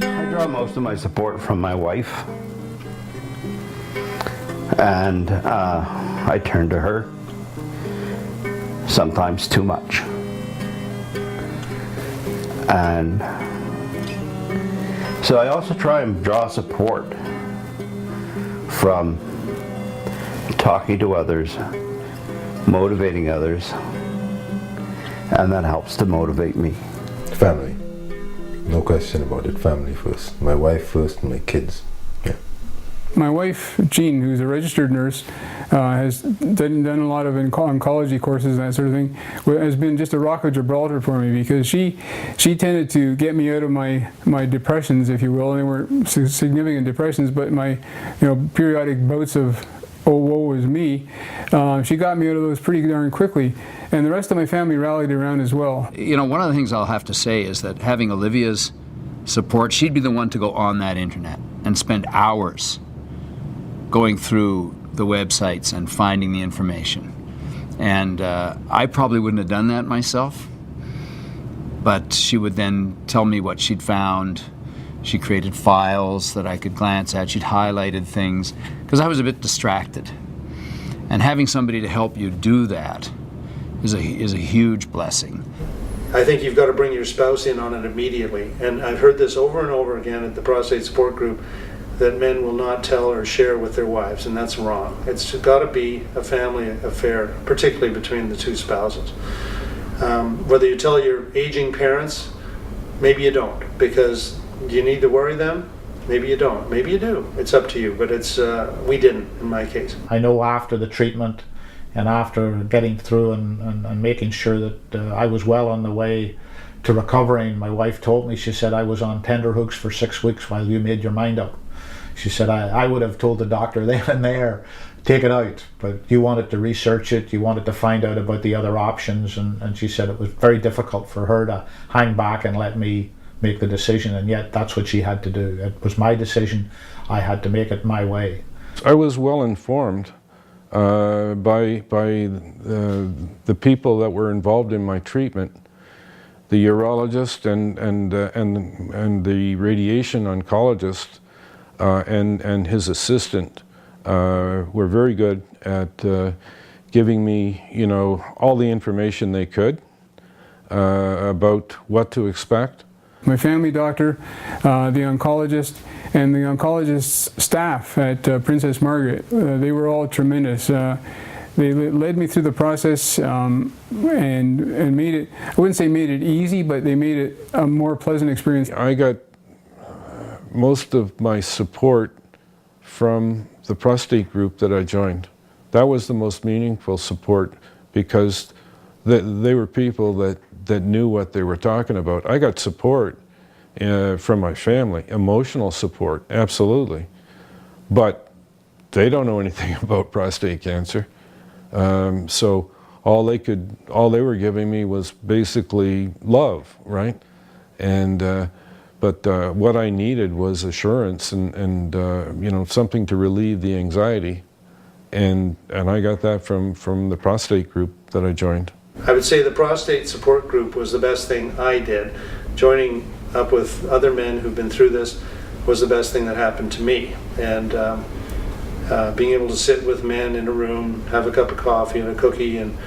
I draw most of my support from my wife, and I turn to her, sometimes too much. And so I also try and draw support from talking to others, motivating others, and that helps to motivate me. Family. No question about it. Family first. My wife first and my kids. Yeah. My wife, Jean, who's a registered nurse, has done a lot of oncology courses and that sort of thing, has been just a rock of Gibraltar for me, because she tended to get me out of my depressions, if you will. They weren't significant depressions, but my periodic bouts of oh woe is me. She got me out of those pretty darn quickly, and the rest of my family rallied around as well. One of the things I'll have to say is that having Olivia's support, she'd be the one to go on that internet and spend hours going through the websites and finding the information. And I probably wouldn't have done that myself, but she would then tell me what she'd found. She created files that I could glance at. She'd highlighted things, because I was a bit distracted. And having somebody to help you do that is a huge blessing. I think you've got to bring your spouse in on it immediately. And I've heard this over and over again at the prostate support group, that men will not tell or share with their wives, and that's wrong. It's got to be a family affair, particularly between the two spouses. Whether you tell your aging parents, maybe you don't, because you need to worry them. Maybe you don't. Maybe you do. It's up to you. But it's we didn't in my case. I know after the treatment and after getting through and making sure that I was well on the way to recovering, my wife told me, she said, I was on tenterhooks for 6 weeks while you made your mind up. She said, I would have told the doctor then and there, take it out, but you wanted to research it, you wanted to find out about the other options, and she said it was very difficult for her to hang back and let me make the decision, and yet that's what she had to do. It was my decision. I had to make it my way. I was well informed by the people that were involved in my treatment. The urologist and the radiation oncologist and his assistant were very good at giving me, all the information they could about what to expect. My family doctor, the oncologist, and the oncologist's staff at Princess Margaret, they were all tremendous. They led me through the process and made it, I wouldn't say made it easy, but they made it a more pleasant experience. I got most of my support from the prostate group that I joined. That was the most meaningful support, because they were people that knew what they were talking about. I got support from my family, emotional support, absolutely. But they don't know anything about prostate cancer. So all they were giving me was basically love, right? And but what I needed was assurance and something to relieve the anxiety, and I got that from the prostate group that I joined. I would say the prostate support group was the best thing I did. Joining up with other men who've been through this was the best thing that happened to me. And being able to sit with men in a room, have a cup of coffee and a cookie, and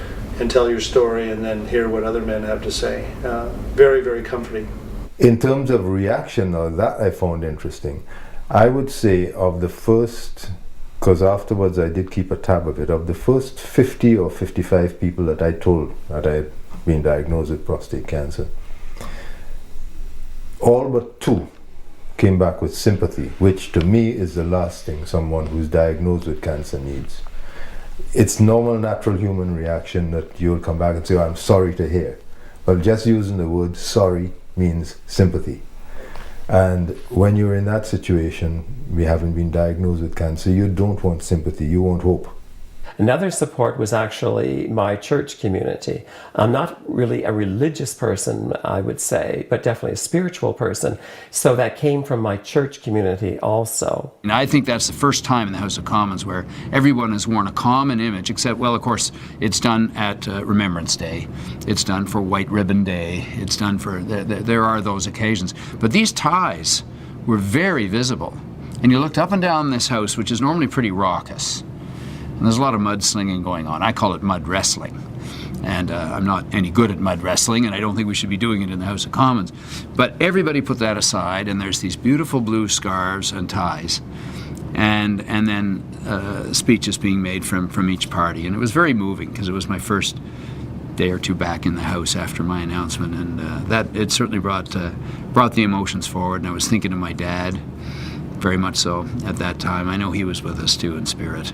tell your story, and then hear what other men have to say. Very, very comforting. In terms of reaction, now that I found interesting, I would say of the first, because afterwards I did keep a tab of it, of the first 50 or 55 people that I told that I had been diagnosed with prostate cancer, all but 2 came back with sympathy, which to me is the last thing someone who's diagnosed with cancer needs. It's normal, natural human reaction that you'll come back and say, oh, I'm sorry to hear. But just using the word sorry means sympathy. And when you're in that situation, we haven't been diagnosed with cancer, you don't want sympathy, you want hope. Another support was actually my church community. I'm not really a religious person, I would say, but definitely a spiritual person. So that came from my church community also. And I think that's the first time in the House of Commons where everyone has worn a common image, except, well, of course, it's done at Remembrance Day. It's done for White Ribbon Day. It's done for, there are those occasions. But these ties were very visible. And you looked up and down this house, which is normally pretty raucous. And there's a lot of mudslinging going on. I call it mud wrestling. And I'm not any good at mud wrestling, and I don't think we should be doing it in the House of Commons. But everybody put that aside, and there's these beautiful blue scarves and ties. And then speeches being made from each party. And it was very moving, because it was my first day or two back in the House after my announcement. And that it certainly brought the emotions forward. And I was thinking of my dad, very much so, at that time. I know he was with us, too, in spirit.